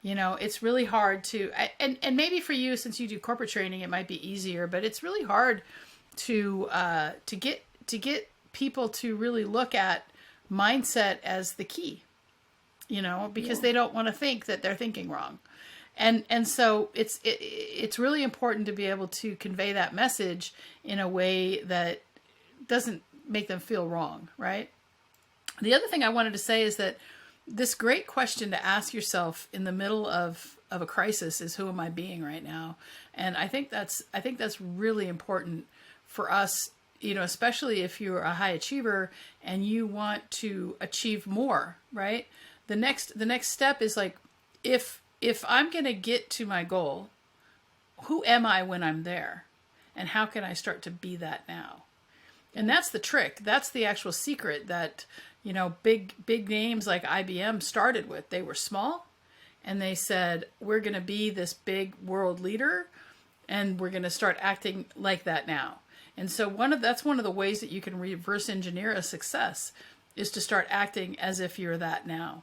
It's really hard to, and maybe for you, since you do corporate training, it might be easier, but it's really hard to get people to really look at mindset as the key, because Yeah. they don't want to think that they're thinking wrong. And so it's really important to be able to convey that message in a way that doesn't make them feel wrong, right? The other thing I wanted to say is that this great question to ask yourself in the middle of a crisis is, who am I being right now? And I think that's really important for us, especially if you're a high achiever and you want to achieve more, right? The next step is like, if I'm going to get to my goal, who am I when I'm there? And how can I start to be that now? And that's the trick. That's the actual secret that, big names like IBM started with. They were small and they said, we're going to be this big world leader and we're going to start acting like that now. And so that's one of the ways that you can reverse engineer a success, is to start acting as if you're that now.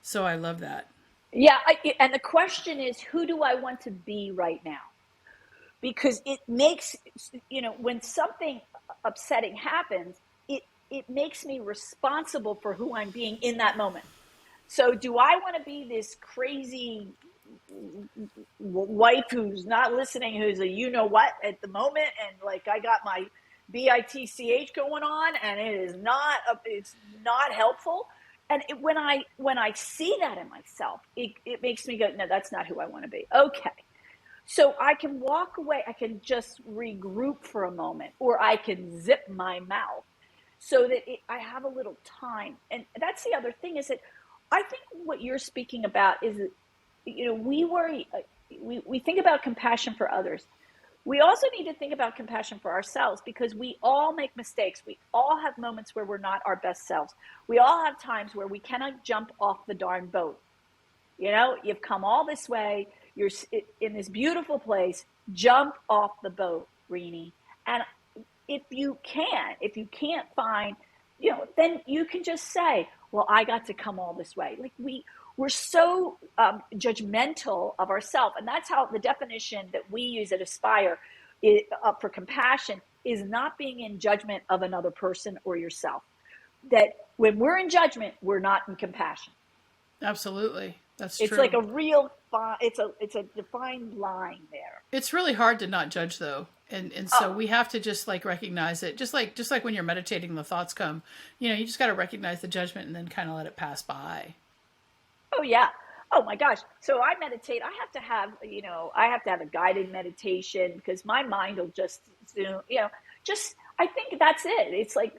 So I love that. Yeah, and the question is, who do I want to be right now? Because it makes, when something upsetting happens, it makes me responsible for who I'm being in that moment. So do I want to be this crazy wife who's not listening, who's a what at the moment, and like I got my bitch going on, and it's not helpful. And when I see that in myself, it makes me go, no, that's not who I want to be. Okay, so I can walk away, I can just regroup for a moment, or I can zip my mouth so that I have a little time. And that's the other thing, is that I think what you're speaking about is that, we worry, we think about compassion for others. We also need to think about compassion for ourselves, because we all make mistakes. We all have moments where we're not our best selves. We all have times where we cannot jump off the darn boat. You've come all this way. You're in this beautiful place. Jump off the boat, Renie. And if you can't find, then you can just say, well, I got to come all this way. Like we're so judgmental of ourselves. And that's how the definition that we use at Aspire for compassion is not being in judgment of another person or yourself. That when we're in judgment, we're not in compassion. Absolutely. That's It's true. like a real, it's a defined line there. It's really hard to not judge though. And so we have to just like recognize it. Just like when you're meditating, the thoughts come, you just got to recognize the judgment and then kind of let it pass by. Oh yeah. Oh my gosh. So I meditate. I have to have a guided meditation because my mind will just, just, I think that's it. It's like,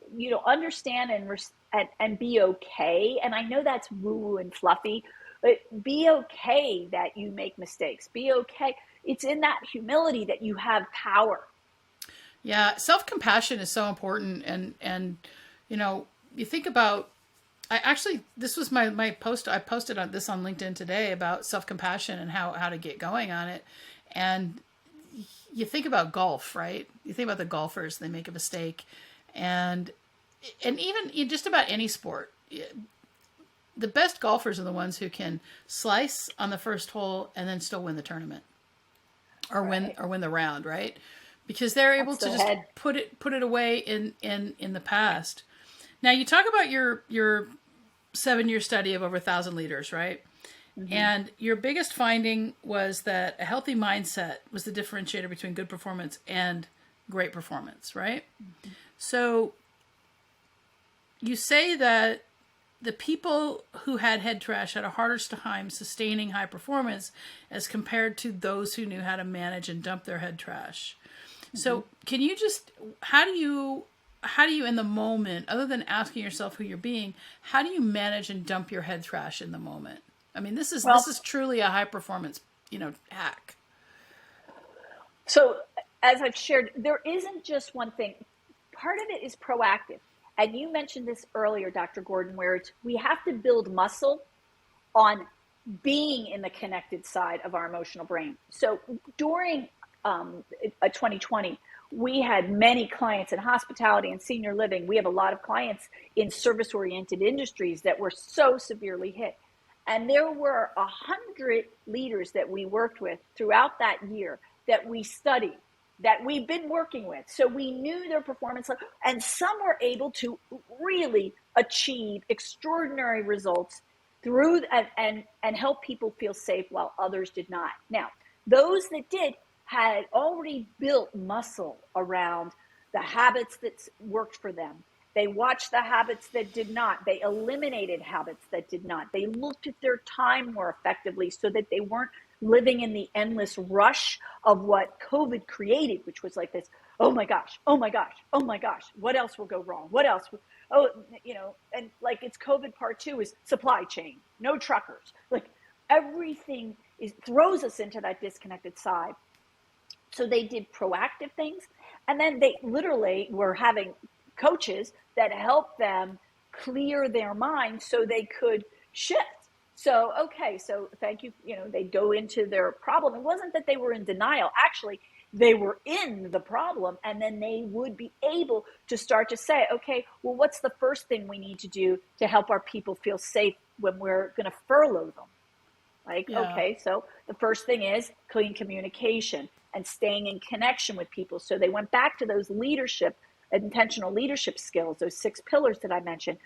understand and be okay. And I know that's woo and fluffy, but be okay that you make mistakes. Be okay. It's in that humility that you have power. Yeah, self-compassion is so important. And you think about, this was my post. I posted on LinkedIn today about self-compassion and how to get going on it. And you think about golf, right? You think about the golfers, they make a mistake. And even in just about any sport, the best golfers are the ones who can slice on the first hole and then still win the tournament or win the round, right? Because they're able to just put it away in the past. Now you talk about your 7-year study of over 1,000 leaders, right? Mm-hmm. And your biggest finding was that a healthy mindset was the differentiator between good performance and great performance, right? Mm-hmm. So you say that the people who had head trash had a harder time sustaining high performance as compared to those who knew how to manage and dump their head trash. Mm-hmm. So can you just, how do you in the moment, other than asking yourself who you're being, how do you manage and dump your head trash in the moment? I mean, this is truly a high performance, hack. So as I've shared, there isn't just one thing. Part of it is proactive. And you mentioned this earlier, Dr. Gordon, where we have to build muscle on being in the connected side of our emotional brain. So during 2020, we had many clients in hospitality and senior living. We have a lot of clients in service-oriented industries that were so severely hit. And there were 100 leaders that we worked with throughout that year that we studied, that we've been working with. So we knew their performance, and some were able to really achieve extraordinary results through and help people feel safe while others did not. Now, those that did had already built muscle around the habits that worked for them. They watched the habits that did not. They eliminated habits that did not. They looked at their time more effectively so that they weren't living in the endless rush of what COVID created, which was like this, oh my gosh, oh my gosh, oh my gosh, what else will go wrong? What else? And like it's COVID part 2 is supply chain, no truckers. Like everything throws us into that disconnected side. So they did proactive things. And then they literally were having coaches that helped them clear their mind so they could shift. So, okay, so thank you. They go into their problem. It wasn't that they were in denial. Actually, they were in the problem. And then they would be able to start to say, okay, well, what's the first thing we need to do to help our people feel safe when we're going to furlough them? Okay, so the first thing is clean communication and staying in connection with people. So they went back to those intentional leadership skills, those 6 pillars that I mentioned.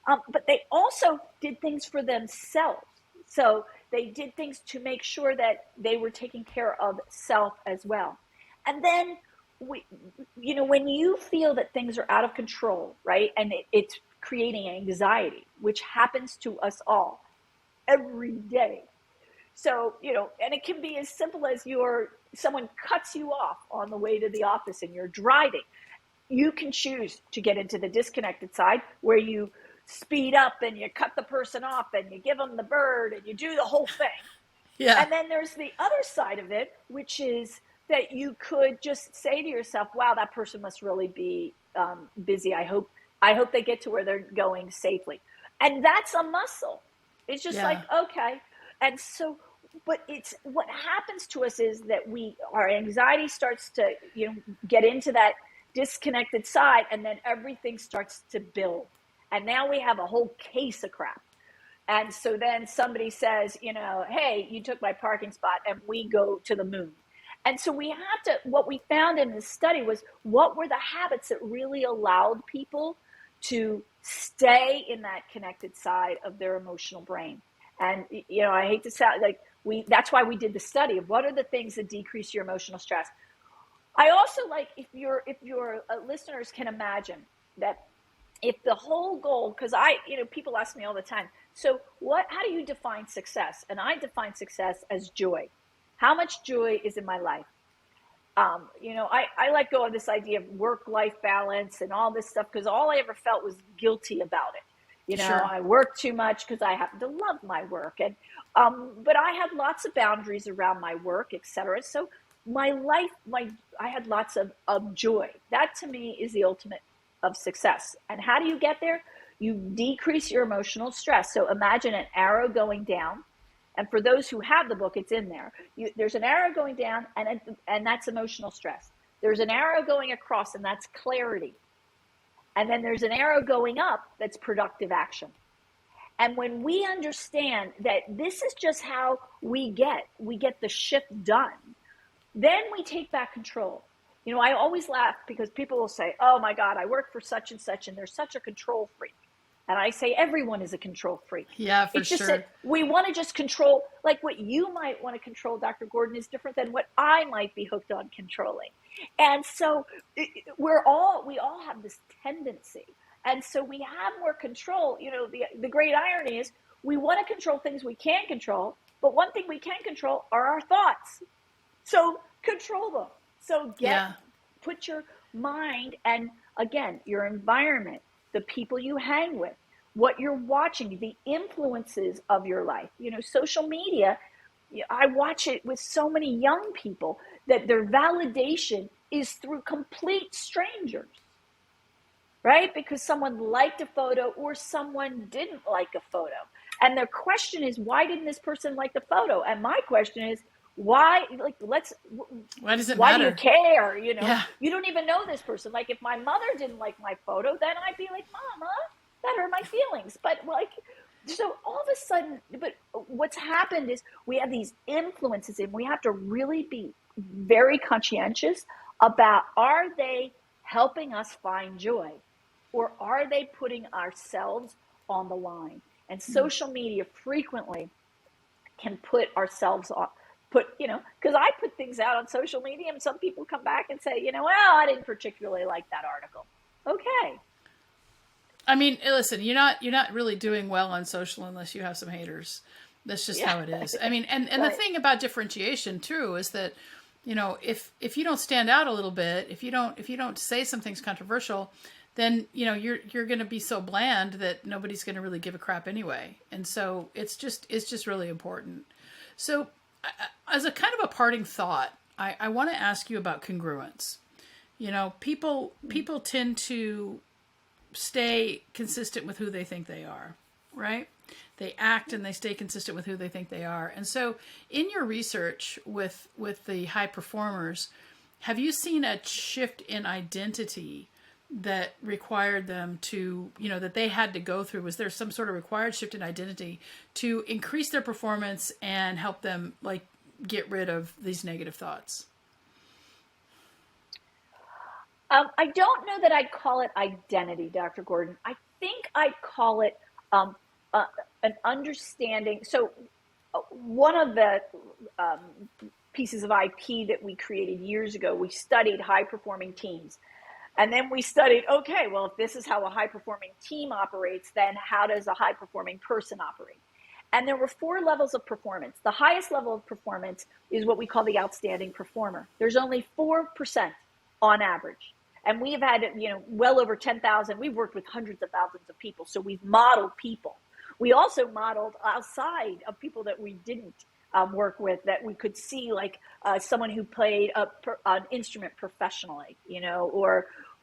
But they also did things for themselves. So they did things to make sure that they were taking care of self as well. And then, when you feel that things are out of control, right, and it's creating anxiety, which happens to us all every day. So, and it can be as simple as someone cuts you off on the way to the office and you're driving. You can choose to get into the disconnected side where you speed up and you cut the person off and you give them the bird and you do the whole thing. Yeah. And then there's the other side of it, which is that you could just say to yourself, wow, that person must really be busy. I hope they get to where they're going safely. And that's a muscle. It's just like, okay. And so, but it's what happens to us is that our anxiety starts to, get into that disconnected side, and then everything starts to build. And now we have a whole case of crap. And so then somebody says, hey, you took my parking spot, and we go to the moon. And so we have to, what we found in this study was, what were the habits that really allowed people to stay in that connected side of their emotional brain? And, I hate to sound like that's why we did the study of what are the things that decrease your emotional stress. I also like, if your listeners can imagine that, if the whole goal, because people ask me all the time, so how do you define success? And I define success as joy. How much joy is in my life? I let go of this idea of work-life balance and all this stuff, because all I ever felt was guilty about it. Sure. I work too much because I happen to love my work. And, but I had lots of boundaries around my work, etc. So my life, I had lots of joy. That to me is the ultimate of success. And how do you get there? You decrease your emotional stress. So imagine an arrow going down. And for those who have the book, it's in there. There's an arrow going down, and that's emotional stress. There's an arrow going across, and that's clarity. And then there's an arrow going up, that's productive action. And when we understand that this is just how we get the shift done, then we take back control. I always laugh because people will say, oh my God, I work for such and such, and they're such a control freak. And I say, everyone is a control freak. Yeah, for it's just sure. That we want to just control, like what you might want to control, Dr. Gordon, is different than what I might be hooked on controlling. And so we all have this tendency. And so we have more control. The great irony is, we want to control things we can't control, but one thing we can control are our thoughts. So control them. So put your mind, and again, your environment, the people you hang with, what you're watching, the influences of your life. Social media, I watch it with so many young people that their validation is through complete strangers, right? Because someone liked a photo or someone didn't like a photo. And the question is, why didn't this person like the photo? And my question is, why? Why does it why matter? do you care? Yeah. You don't even know this person. Like, if my mother didn't like my photo, then I'd be like, Mama, that hurt my feelings. But so all of a sudden, but what's happened is we have these influences, and we have to really be very conscientious about, are they helping us find joy, or are they putting ourselves on the line? And social media frequently can put ourselves on. Because I put things out on social media, and some people come back and say, well, I didn't particularly like that article. Okay. I mean, listen, you're not really doing well on social unless you have some haters. That's just how it is. I mean, and right. The thing about differentiation too is that, if you don't stand out a little bit, if you don't say something's controversial, then you're going to be so bland that nobody's going to really give a crap anyway. And so it's just really important. So, as a kind of a parting thought, I want to ask you about congruence. People tend to stay consistent with who they think they are, right? They act and they stay consistent with who they think they are. And so in your research with the high performers, have you seen a shift in identity that required them to, that they had to go through? Was there some sort of required shift in identity to increase their performance and help them get rid of these negative thoughts? I don't know that I'd call it identity, Dr. Gordon. I think I'd call it an understanding. So one of the pieces of IP that we created years ago, we studied high-performing teams. And then we studied, okay, well, if this is how a high-performing team operates, then how does a high-performing person operate? And there were 4 levels of performance. The highest level of performance is what we call the outstanding performer. There's only 4% on average. And we've had, well over 10,000. We've worked with hundreds of thousands of people. So we've modeled people. We also modeled outside of people that we didn't work with, that we could see, like someone who played an instrument professionally,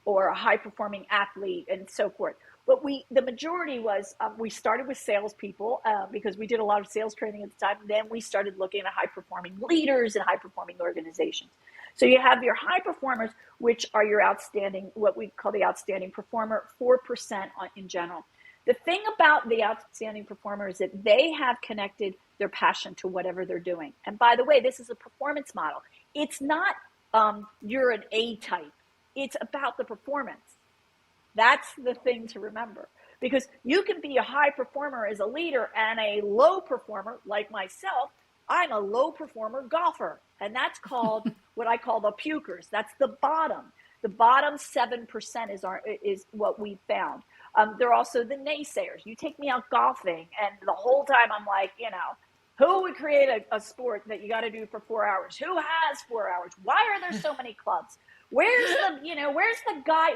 or a high-performing athlete and so forth. But the majority was, we started with salespeople because we did a lot of sales training at the time. Then we started looking at high-performing leaders and high-performing organizations. So you have your high performers, which are your outstanding, what we call the outstanding performer, 4% in general. The thing about the outstanding performer is that they have connected their passion to whatever they're doing. And by the way, this is a performance model. It's not you're an A type. It's about the performance. That's the thing to remember. Because you can be a high performer as a leader and a low performer like myself. I'm a low performer golfer. And that's called what I call the pukers. That's the bottom. The bottom 7% is what we found. They're also the naysayers. You take me out golfing, and the whole time I'm like, who would create a sport that you got to do for 4 hours? Who has 4 hours? Why are there so many clubs? Where's the guy,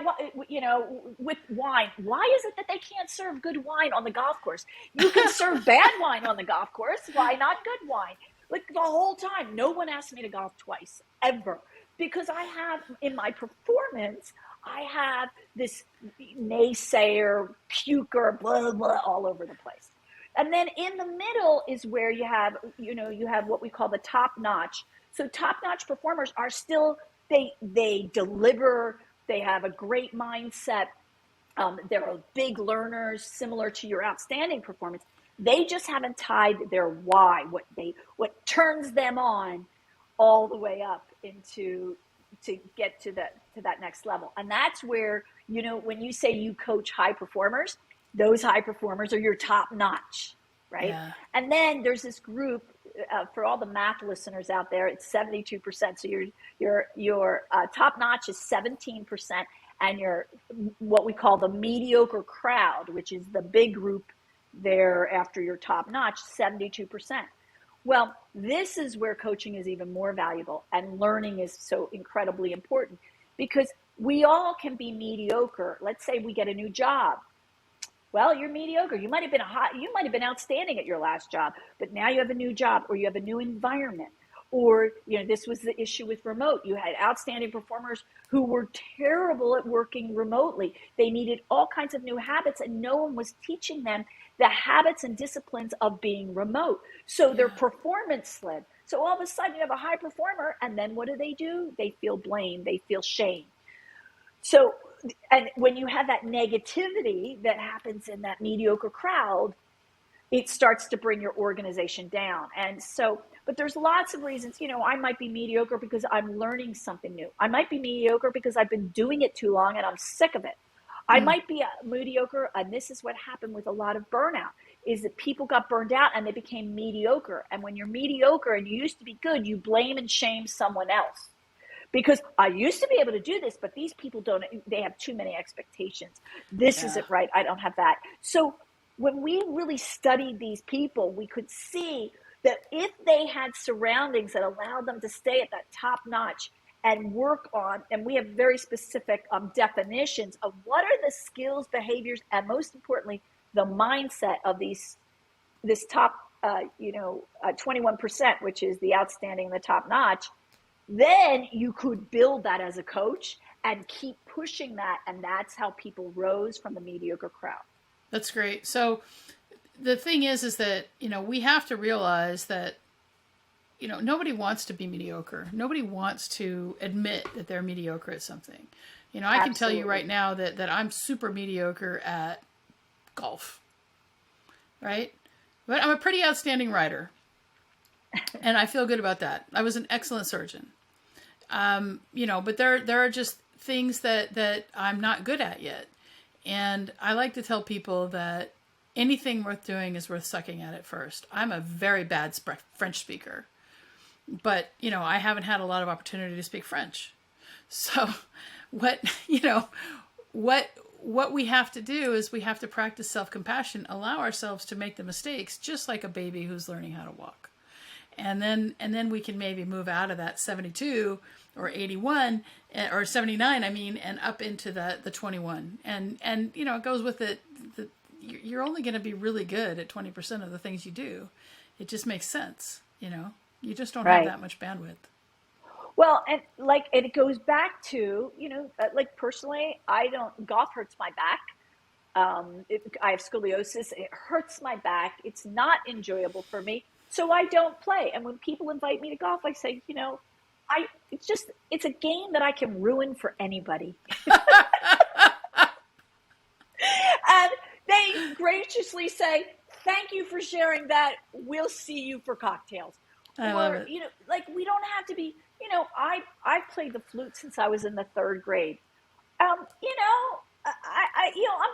with wine? Why is it that they can't serve good wine on the golf course? You can serve bad wine on the golf course. Why not good wine? Like the whole time, no one asked me to golf twice, ever. Because I have, in my performance, I have this naysayer, puker, blah, blah, all over the place. And then in the middle is where you have what we call the top notch. So top notch performers are still, they deliver, they have a great mindset. They're big learners, similar to your outstanding performance. They just haven't tied their why, what turns them on, all the way up to get to that next level. And that's where, when you say you coach high performers, those high performers are your top notch, right? Yeah. And then there's this group, for all the math listeners out there, it's 72%. So your top notch is 17%, and your, what we call the mediocre crowd, which is the big group there after your top notch, 72%. Well, this is where coaching is even more valuable, and learning is so incredibly important, because we all can be mediocre. Let's say we get a new job. Well, you're mediocre. You might have been outstanding at your last job, but now you have a new job, or you have a new environment, or this was the issue with remote. You had outstanding performers who were terrible at working remotely. They needed all kinds of new habits, and no one was teaching them the habits and disciplines of being remote. So their performance slid. So all of a sudden you have a high performer, and then what do? They feel blame, they feel shame. So, and when you have that negativity that happens in that mediocre crowd, it starts to bring your organization down. And so, but there's lots of reasons. I might be mediocre because I'm learning something new. I might be mediocre because I've been doing it too long and I'm sick of it. I might be mediocre, and this is what happened with a lot of burnout, is that people got burned out and they became mediocre. And when you're mediocre and you used to be good, you blame and shame someone else. Because I used to be able to do this, but these people they have too many expectations. This isn't right, I don't have that. So when we really studied these people, we could see that if they had surroundings that allowed them to stay at that top notch and work on, and we have very specific definitions of what are the skills, behaviors, and most importantly, the mindset of this top, 21%, which is the outstanding, the top notch, then you could build that as a coach and keep pushing that. And that's how people rose from the mediocre crowd. That's great. So the thing is that, we have to realize that, nobody wants to be mediocre. Nobody wants to admit that they're mediocre at something. I can tell you right now that I'm super mediocre at golf, right? But I'm a pretty outstanding rider. And I feel good about that. I was an excellent surgeon. But there are just things that I'm not good at yet. And I like to tell people that anything worth doing is worth sucking at it first. I'm a very bad French speaker, but I haven't had a lot of opportunity to speak French. So what we have to do is we have to practice self-compassion, allow ourselves to make the mistakes, just like a baby who's learning how to walk. And then we can maybe move out of that 72 or 81 or 79, and up into the 21. And it goes with it. You're only going to be really good at 20% of the things you do. It just makes sense. You just don't have that much bandwidth. Well, and it goes back to, personally, golf hurts my back. I have scoliosis. It hurts my back. It's not enjoyable for me. So I don't play. And when people invite me to golf, I say, it's a game that I can ruin for anybody. And graciously say, thank you for sharing that. We'll see you for cocktails. I love Or, it. like we don't have to be, I've played the flute since I was in the third grade. I'm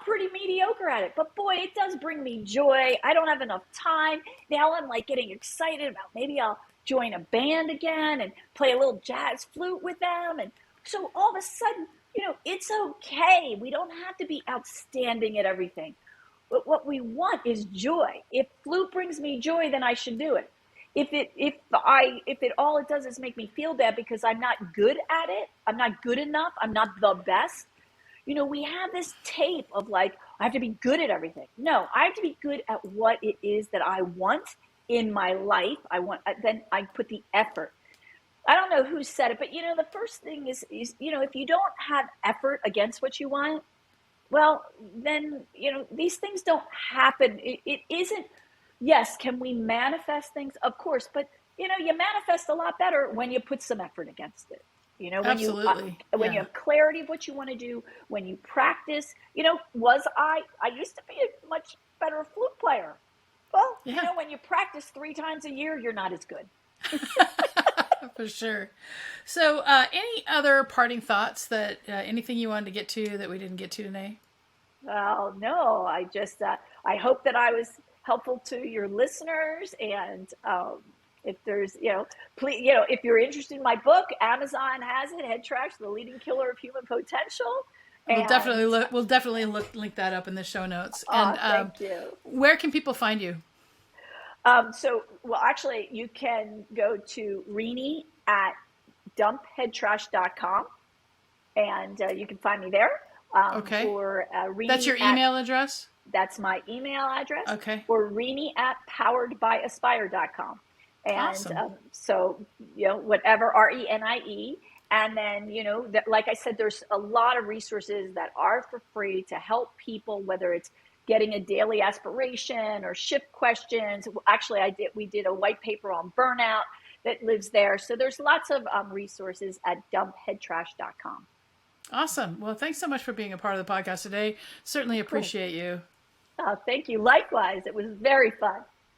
pretty mediocre at it, but boy, it does bring me joy. I don't have enough time. Now I'm like getting excited about maybe I'll join a band again and play a little jazz flute with them. And so all of a sudden, it's okay. We don't have to be outstanding at everything. But what we want is joy. If flute brings me joy, then I should do it. If all it does is make me feel bad because I'm not good at it, I'm not good enough, I'm not the best. We have this tape of like, I have to be good at everything. No, I have to be good at what it is that I want in my life. Then I put the effort. I don't know who said it, but the first thing is, if you don't have effort against what you want, well, then, these things don't happen. It isn't, yes, can we manifest things? Of course, but, you manifest a lot better when you put some effort against it. Absolutely. When you have clarity of what you want to do, when you practice, I used to be a much better flute player. Well, when you practice 3 times a year, you're not as good. For sure. So, any other parting thoughts that anything you wanted to get to that we didn't get to today? Well, no, I just, I hope that I was helpful to your listeners. And if there's, please, if you're interested in my book, Amazon has it, Head Trash, The Leading Killer of Human Potential. We'll definitely link that up in the show notes. And thank you. Where can people find you? Actually, you can go to Renie at dumpheadtrash.com, and you can find me there. Okay. Or Renie. That's your email address? That's my email address. Okay. Or Renie at poweredbyaspire.com. And awesome. So, whatever, RENIE. And then, like I said, there's a lot of resources that are for free to help people, whether it's getting a daily aspiration or shift questions. Actually, we did a white paper on burnout that lives there. So there's lots of resources at dumpheadtrash.com. Awesome. Well, thanks so much for being a part of the podcast today. Certainly appreciate you. Thank you. Likewise. It was very fun.